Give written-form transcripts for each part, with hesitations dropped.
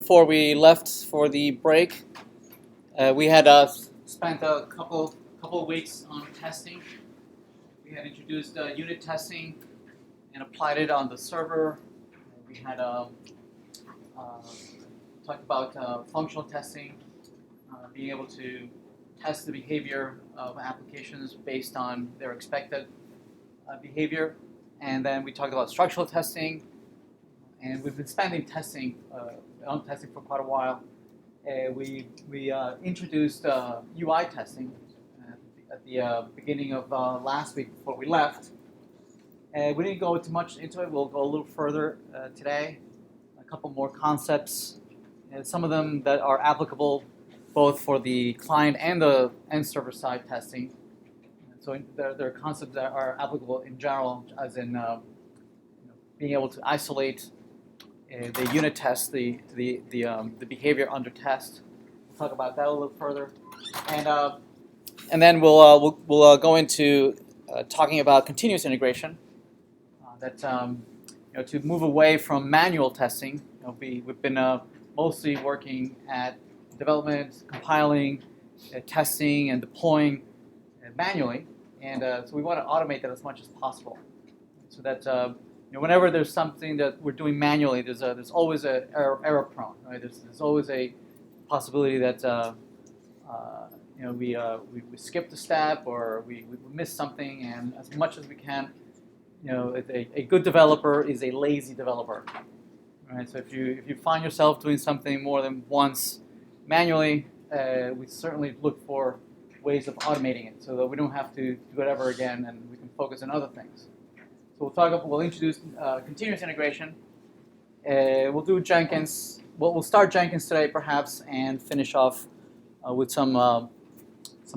before we left for the break, we had spent a couple of weeks on testing. We had introduced unit testing and applied it on the server. We had talked about functional testing, being able to test the behavior of applications based on their expected behavior. And then we talked about structural testing. And we've been spending testing on testing for quite a while. We introduced UI testing at the beginning of last week before we left. We didn't go too much into it. We'll go a little further today. A couple more concepts, and some of them that are applicable both for the client and the end server side testing. So there are concepts that are applicable in general, as in being able to isolate the unit test, the behavior under test. We'll talk about that a little further, and then we'll go into talking about continuous integration. To move away from manual testing. We've been mostly working at development, compiling, testing, and deploying manually, and so we want to automate that as much as possible, so that whenever there's something that we're doing manually, there's always a error prone, right? There's always a possibility that we skipped a step or we miss something, and as much as we can, a good developer is a lazy developer, right? So if you find yourself doing something more than once manually, we certainly look for ways of automating it so that we don't have to do it ever again, and we can focus on other things. So we'll introduce continuous integration. We'll do Jenkins. We'll start Jenkins today, perhaps, and finish off with some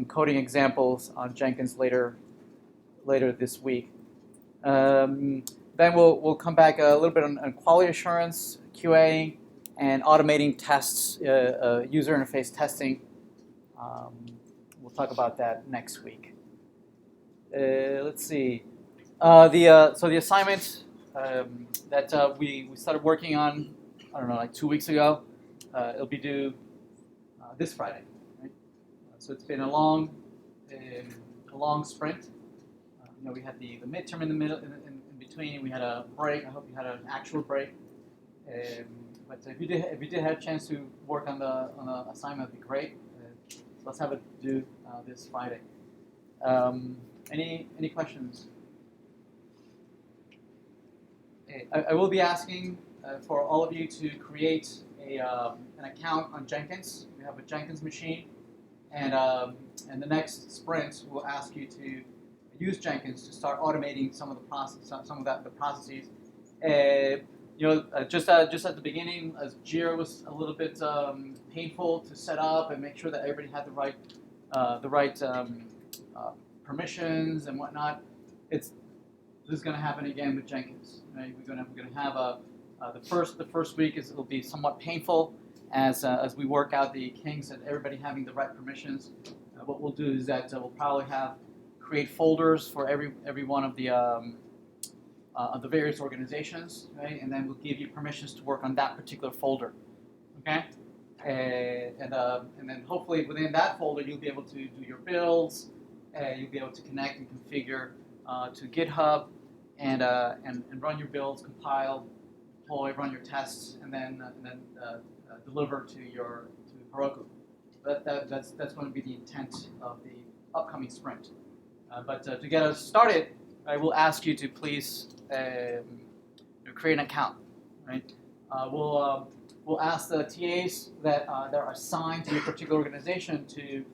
coding examples on Jenkins later this week. Then we'll come back a little bit on quality assurance, QA, and automating tests, user interface testing. We'll talk about that next week. Let's see. So the assignment that we started working on, I don't know, like 2 weeks ago, it'll be due this Friday. Right? So it's been a long sprint. We had the midterm in the middle, in between. We had a break. I hope you had an actual break. But if you did have a chance to work on the assignment, it'd be great. So let's have it due this Friday. Any questions? I will be asking for all of you to create an account on Jenkins. We have a Jenkins machine, and the next sprint we'll ask you to use Jenkins to start automating some of the processes. Just at the beginning, as Jira was a little bit painful to set up and make sure that everybody had the right permissions and whatnot. This is going to happen again with Jenkins. Right? We're going to have the first week it'll be somewhat painful as we work out the kinks and everybody having the right permissions. What we'll do is that we'll probably create folders for every one of the various organizations, right? And then we'll give you permissions to work on that particular folder, okay? And then hopefully within that folder you'll be able to do your builds. You'll be able to connect and configure to GitHub and run your builds, compile, deploy, run your tests, and then deliver to Heroku. That's going to be the intent of the upcoming sprint. But to get us started, I will ask you to please create an account. Right? We'll ask the TAs that are assigned to your particular organization to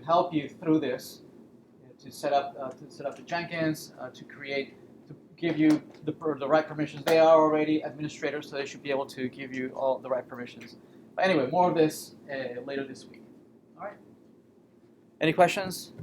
help you through this, to set up the Jenkins, to give you the right permissions. They are already administrators, so they should be able to give you all the right permissions. But anyway, more of this later this week. All right. Any questions?